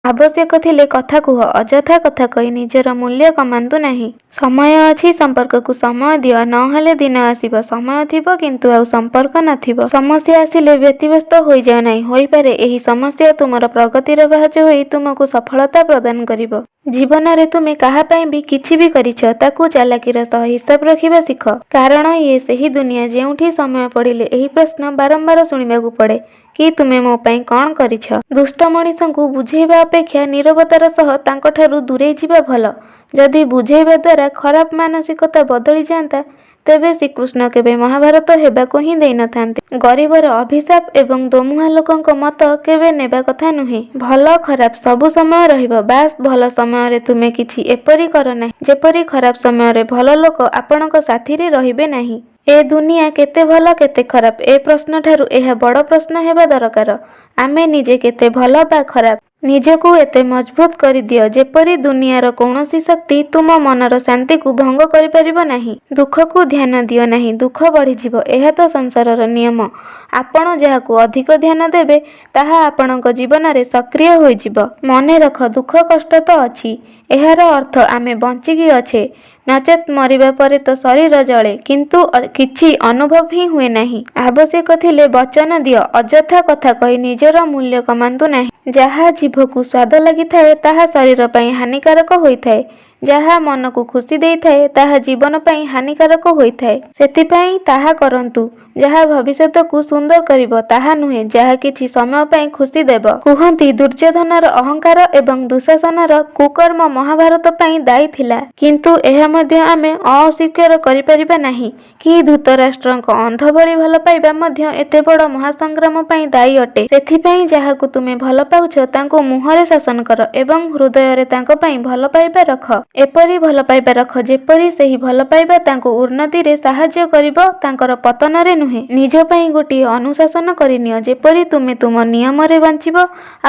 ଆବଶ୍ୟକ ଥିଲେ କଥା କୁହ, ଅଯଥା କଥା କହି ନିଜର ମୂଲ୍ୟ କମାନ୍ତୁ ନାହିଁ। ସମୟ ଅଛି, ସମ୍ପର୍କକୁ ସମୟ ଦିଅ, ନହେଲେ ଦିନ ଆସିବ ସମୟ ଥିବ କିନ୍ତୁ ଆଉ ସମ୍ପର୍କ ନଥିବ। ସମସ୍ୟା ଆସିଲେ ବ୍ୟତିବ୍ୟସ୍ତ ହୋଇଯାଅ ନାହିଁ, ହୋଇପାରେ ଏହି ସମସ୍ୟା ତୁମର ପ୍ରଗତିର ପାହାଚ ହୋଇ ତୁମକୁ ସଫଳତା ପ୍ରଦାନ କରିବ। ଜୀବନରେ ତୁମେ କାହା ପାଇଁ ବି କିଛି ବି କରିଛ, ତାକୁ ଚାଲାକିର ସହ ହିସାବ ରଖିବା ଶିଖ। କାରଣ ଇଏ ସେହି ଦୁନିଆ ଯେଉଁଠି ସମୟ ପଡ଼ିଲେ ଏହି ପ୍ରଶ୍ନ ବାରମ୍ବାର ଶୁଣିବାକୁ ପଡ଼େ କି ତୁମେ ମୋ ପାଇଁ କ'ଣ କରିଛ? ଦୁଷ୍ଟ ମଣିଷଙ୍କୁ ବୁଝେଇବା ଅପେକ୍ଷା ନୀରବତାର ସହ ତାଙ୍କଠାରୁ ଦୂରେଇ ଯିବା ଭଲ। ଯଦି ବୁଝେଇବା ଦ୍ୱାରା ଖରାପ ମାନସିକତା ବଦଳି ଯାଆନ୍ତା, ତେବେ ଶ୍ରୀକୃଷ୍ଣ କେବେ ମହାଭାରତ ହେବାକୁ ହିଁ ଦେଇନଥାନ୍ତେ। ଗରିବର ଅଭିଶାପ ଏବଂ ଦୋମୁହାଁ ଲୋକଙ୍କ ମତ କେବେ ନେବା କଥା ନୁହେଁ। ଭଲ ଖରାପ ସବୁ ସମୟ ରହିବ, ବାସ୍ ଭଲ ସମୟରେ ତୁମେ କିଛି ଏପରି କର ନାହିଁ ଯେପରି ଖରାପ ସମୟରେ ଭଲ ଲୋକ ଆପଣଙ୍କ ସାଥିରେ ରହିବେ ନାହିଁ। ଏ ଦୁନିଆ କେତେ ଭଲ କେତେ ଖରାପ, ଏ ପ୍ରଶ୍ନଠାରୁ ଏହା ବଡ଼ ପ୍ରଶ୍ନ ହେବା ଦରକାର। ଆମେ ନିଜେ କେତେ ଭଲ ବା ଖରାପ, ନିଜକୁ ଏତେ ମଜବୁତ କରିଦିଅ ଯେପରି ଦୁନିଆର କୌଣସି ଶକ୍ତି ତୁମ ମନର ଶାନ୍ତିକୁ ଭଙ୍ଗ କରିପାରିବ ନାହିଁ। ଦୁଃଖକୁ ଧ୍ୟାନ ଦିଅ ନାହିଁ, ଦୁଃଖ ବଢ଼ିଯିବ, ଏହା ତ ସଂସାରର ନିୟମ। ଆପଣ ଯାହାକୁ ଅଧିକ ଧ୍ୟାନ ଦେବେ ତାହା ଆପଣଙ୍କ ଜୀବନରେ ସକ୍ରିୟ ହୋଇଯିବ। ମନେ ରଖ, ଦୁଃଖ କଷ୍ଟ ତ ଅଛି, ଏହାର ଅର୍ଥ ଆମେ ବଞ୍ଚିକି ଅଛେ, ନଚେତ୍ ମରିବା ପରେ ତ ଶରୀର ଜଳେ କିନ୍ତୁ କିଛି ଅନୁଭବ ହିଁ ହୁଏ ନାହିଁ। ଆବଶ୍ୟକ ଥିଲେ ବଚନ ଦିଅ, ଅଯଥା କଥା କହି ନିଜର ମୂଲ୍ୟ କମାନ୍ତୁ ନାହିଁ। ଯାହା ଜିଭକୁ ସ୍ୱାଦ ଲାଗିଥାଏ ତାହା ଶରୀର ପାଇଁ ହାନିକାରକ ହୋଇଥାଏ, ଯାହା ମନକୁ ଖୁସି ଦେଇଥାଏ ତାହା ଜୀବନ ପାଇଁ ହାନିକାରକ ହୋଇଥାଏ। ସେଥିପାଇଁ ତାହା କରନ୍ତୁ ଯାହା ଭବିଷ୍ୟତକୁ ସୁନ୍ଦର କରିବ, ତାହା ନୁହେଁ ଯାହା କିଛି ସମୟ ପାଇଁ ଖୁସି ଦେବ। କୁହନ୍ତି ଦୁର୍ଯ୍ୟୋଧନର ଅହଙ୍କାର ଏବଂ ଦୁଃଶାସନର କୁକର୍ମ ମହାଭାରତ ପାଇଁ ଦାୟୀ ଥିଲା, କିନ୍ତୁ ଏହା ମଧ୍ୟ ଆମେ ଅସ୍ୱୀକାର କରିପାରିବା ନାହିଁ କି ଧୃତରାଷ୍ଟ୍ରଙ୍କ ଅନ୍ଧ ଭଳି ଭଲ ପାଇବା ମଧ୍ୟ ଏତେ ବଡ଼ ମହାସଂଗ୍ରାମ ପାଇଁ ଦାୟୀ ଅଟେ। ସେଥିପାଇଁ ଯାହାକୁ ତୁମେ ଭଲ ପାଉଛ ତାଙ୍କୁ ମୁହଁରେ ଶାସନ କର ଏବଂ ହୃଦୟରେ ତାଙ୍କ ପାଇଁ ଭଲ ପାଇବା ରଖ। ଏପରି ଭଲ ପାଇବା ରଖ ଯେପରି ସେହି ଭଲ ପାଇବା ତାଙ୍କୁ ଉନ୍ନତିରେ ସାହାଯ୍ୟ କରିବ, ତାଙ୍କର ପତନରେ ନୁହେଁ। ନିଜ ପାଇଁ ଗୋଟିଏ ଅନୁଶାସନ କରିନିଅ ଯେପରି ତୁମେ ତୁମ ନିୟମରେ ବଞ୍ଚିବ,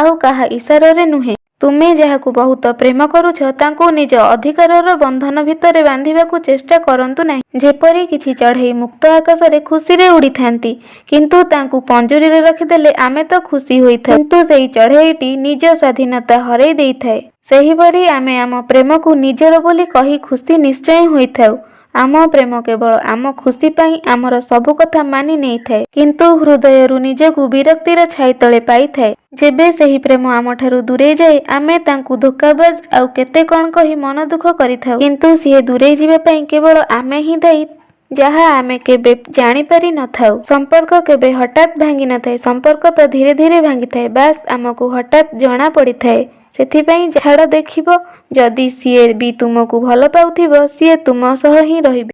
ଆଉ କାହା ଇଶାରାରେ ନୁହେଁ। ତୁମେ ଯାହାକୁ ବହୁତ ପ୍ରେମ କରୁଛ ତାଙ୍କୁ ନିଜ ଅଧିକାରର ବନ୍ଧନ ଭିତରେ ବାନ୍ଧିବାକୁ ଚେଷ୍ଟା କରନ୍ତୁ ନାହିଁ। ଯେପରି କିଛି ଚଢ଼େଇ ମୁକ୍ତ ଆକାଶରେ ଖୁସିରେ ଉଡ଼ିଥାନ୍ତି, କିନ୍ତୁ ତାଙ୍କୁ ପଞ୍ଜୁରୀରେ ରଖିଦେଲେ ଆମେ ତ ଖୁସି ହୋଇଥାଉ, କିନ୍ତୁ ସେହି ଚଢ଼େଇଟି ନିଜ ସ୍ୱାଧୀନତା ହରାଇ ଦେଇଥାଏ। ସେହିପରି ଆମେ ଆମ ପ୍ରେମକୁ ନିଜର ବୋଲି କହି ଖୁସି ନିଶ୍ଚୟ ହୋଇଥାଉ। ଆମ ପ୍ରେମ କେବଳ ଆମ ଖୁସି ପାଇଁ ଆମର ସବୁ କଥା ମାନି ନେଇଥାଏ, କିନ୍ତୁ ହୃଦୟରୁ ନିଜକୁ ବିରକ୍ତିର ଛାଇ ତଳେ ପାଇଥାଏ। ଯେବେ ସେହି ପ୍ରେମ ଆମଠାରୁ ଦୂରେଇ ଯାଏ ଆମେ ତାଙ୍କୁ ଧୋକାବାଜ ଆଉ କେତେ କ'ଣ କହି ମନ ଦୁଃଖ କରିଥାଉ, କିନ୍ତୁ ସିଏ ଦୂରେଇ ଯିବା ପାଇଁ କେବଳ ଆମେ ହିଁ ଦାୟୀ, ଯାହା ଆମେ କେବେ ଜାଣିପାରି ନଥାଉ। ସମ୍ପର୍କ କେବେ ହଠାତ୍ ଭାଙ୍ଗି ନଥାଏ, ସମ୍ପର୍କ ତ ଧୀରେ ଧୀରେ ଭାଙ୍ଗିଥାଏ, ବାସ୍ ଆମକୁ ହଠାତ୍ ଜଣା ପଡ଼ିଥାଏ। ସେଥିପାଇଁ ଛାଡ଼, ଦେଖିବ ଯଦି ସିଏ ବି ତୁମକୁ ଭଲ ପାଉଥିବ ସିଏ ତୁମ ସହ ହିଁ ରହିବେ।